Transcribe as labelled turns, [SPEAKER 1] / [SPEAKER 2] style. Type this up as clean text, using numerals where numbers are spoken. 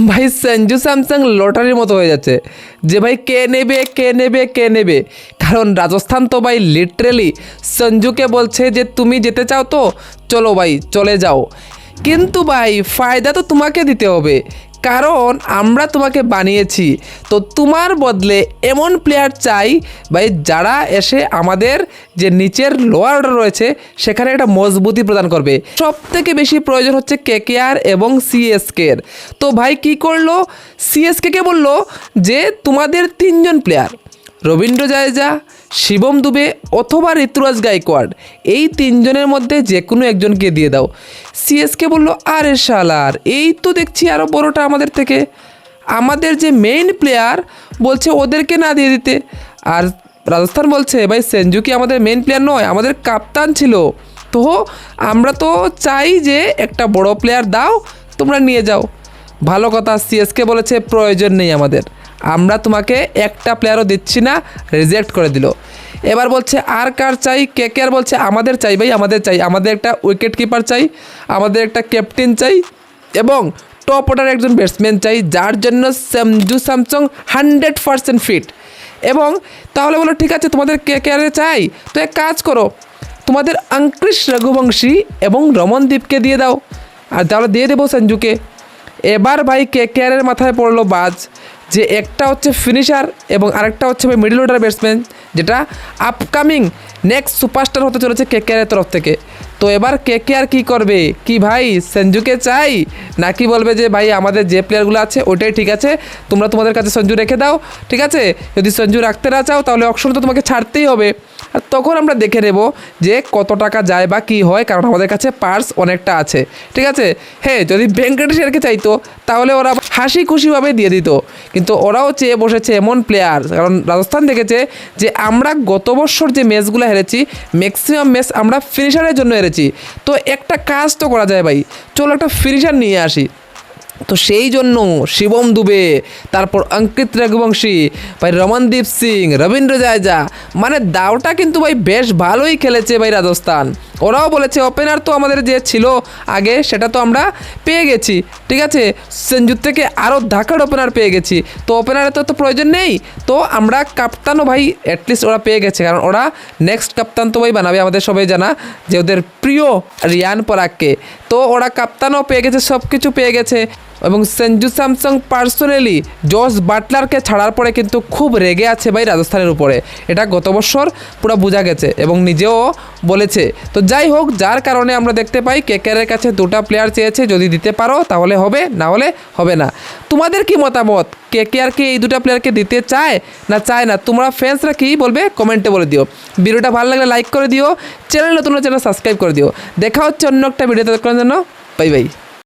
[SPEAKER 1] ভাই সঞ্জু স্যামসাং লটারির মতো হয়ে যাচ্ছে যে ভাই কে নেবে কে নেবে কে নেবে। কারণ রাজস্থান তো ভাই লিটারেলি সঞ্জুকে বলছে যে তুমি যেতে চাও তো চলো ভাই চলে যাও, কিন্তু ভাই ফায়দা তো তোমাকে দিতে হবে, কারণ আমরা তোমাকে বানিয়েছি। তো তোমার বদলে এমন প্লেয়ার চাই ভাই যারা এসে আমাদের যে নিচের লোয়ার অর্ডার রয়েছে সেখানে একটা মজবুতি প্রদান করবে। সব থেকে বেশি প্রয়োজন হচ্ছে কেকেআর এবং সিএসকের। তো ভাই কি করলো, সিএসকে বললো যে তোমাদের 3জন প্লেয়ার রবীন্দ্র জাদেজা, শিবম দুবে অথবা ঋতুরাজ গাইকোয়াড়, এই 3জনের মধ্যে যে কোনো একজনকে দিয়ে দাও। সিএসকে বলল আরে শালার এই তো দেখছি আরও বড়টা আমাদের থেকে, আমাদের যে মেইন প্লেয়ার বলছে ওদেরকে না দিয়ে দিতে। আর রাজস্থান বলছে ভাই সঞ্জু কি আমাদের মেইন প্লেয়ার নয়, আমাদের কাপ্তান ছিল, তো আমরা তো চাই যে একটা বড় প্লেয়ার দাও, তোমরা নিয়ে যাও। ভালো কথা, সিএসকে বলেছে প্রয়োজন নেই আমাদের, আমরা তোমাকে একটা প্লেয়ারও দিচ্ছি না, রিজেক্ট করে দিল। এবার বলছে আর কার চাই, কেকেআর বলছে আমাদের চাই ভাই, আমাদের চাই, আমাদের একটা উইকেট কিপার চাই, আমাদের একটা ক্যাপ্টেন চাই এবং টপ অর্ডার একজন ব্যাটসম্যান চাই, যার জন্য সঞ্জু স্যামসং 100% ফিট। এবং তাহলে বলো ঠিক আছে তোমাদের কেকেআরে চাই, তো এক কাজ করো তোমাদের অঙ্কুশ রঘুবংশী এবং রমনদীপকে দিয়ে দাও, আর তাহলে দিয়ে দেবো সঞ্জুকে। এবার ভাই কেকেআরের মাথায় পড়লো বাজ যে একটা হচ্ছে ফিনিশার এবং আরেকটা হচ্ছে ভাই মিডল অর্ডার ব্যাটসম্যান, যেটা আপকামিং নেক্সট সুপারস্টার হতে চলেছে কেকেআরের তরফ থেকে। তো এবার কেকেআর কী করবে, কি ভাই সঞ্জুকে চাই নাকি বলবে যে ভাই আমাদের যে প্লেয়ারগুলো আছে ওটাই ঠিক আছে, তোমরা তোমাদের কাছে সঞ্জু রেখে দাও, ঠিক আছে, যদি সঞ্জু রাখতে না চাও তাহলে অকশন তো তোমাকে ছাড়তেই হবে। আর তখন আমরা দেখে নেব যে কত টাকা যায় বা কী হয়, কারণ আমাদের কাছে পার্স অনেকটা আছে, ঠিক আছে। হ্যাঁ, যদি ভেঙ্কটেশেরকে চাইতো তাহলে ওরা হাসি খুশিভাবে দিয়ে দিত, কিন্তু ওরাও চেয়ে বসেছে এমন প্লেয়ার, কারণ রাজস্থান দেখেছে যে আমরা গত বছর যে ম্যাচগুলো হেরেছি ম্যাক্সিমাম ম্যাচ আমরা ফিনিশারের জন্য হেরেছি। তো একটা কাজ তো করা যায় ভাই, চলো একটা ফিনিশার নিয়ে আসি। তো সেই জন্য শিবম দুবে, তারপর অঙ্কিত রঘুবংশী, ভাই রমনদীপ সিং, রবীন্দ্র জাদেজা, মানে দাওটা কিন্তু ভাই বেশ ভালোই খেলেছে ভাই রাজস্থান। ওরাও বলেছে ওপেনার তো আমাদের যে ছিল আগে সেটা তো আমরা পেয়ে গেছি, ঠিক আছে, সঞ্জুর থেকে আরও ধাকার ওপেনার পেয়ে গেছি, তো ওপেনারের তো প্রয়োজন নেই, তো আমরা কাপ্তানও ভাই অ্যাটলিস্ট ওরা পেয়ে গেছে, কারণ ওরা নেক্সট কাপ্তান তো ভাই বানাবে আমাদের সবাই জানা যে ওদের প্রিয় রিয়ান পরাগকে, তো ওরা কাপ্তানও পেয়ে গেছে, সব কিছু পেয়ে গেছে। এবং সঞ্জু স্যামসং পার্সোনালি জস বাটলারকে ছাড়ার পরে কিন্তু খুব রেগে আছে ভাই রাজস্থানের উপরে, এটা গত বছর পুরো বোঝা গেছে এবং নিজেও বলেছে। তো যাই হোক, যার কারণে আমরা দেখতে পাই কেকেআরের কাছে 2টা প্লেয়ার চেয়েছে, যদি দিতে পারো তাহলে হবে, না হলে হবে না। তোমাদের কি মতামত, কেকেআরকে এই 2টা প্লেয়ারকে দিতে চায় না চায় না, তোমরা ফ্যান্সরা কী বলবে কমেন্টে বলে দিও। ভিডিওটা ভালো লাগলে লাইক করে দিও, চ্যানেল নতুন চ্যানেল সাবস্ক্রাইব করে দিও। দেখা হচ্ছে অন্য একটা ভিডিওতে, দেখার জন্য বাই বাই।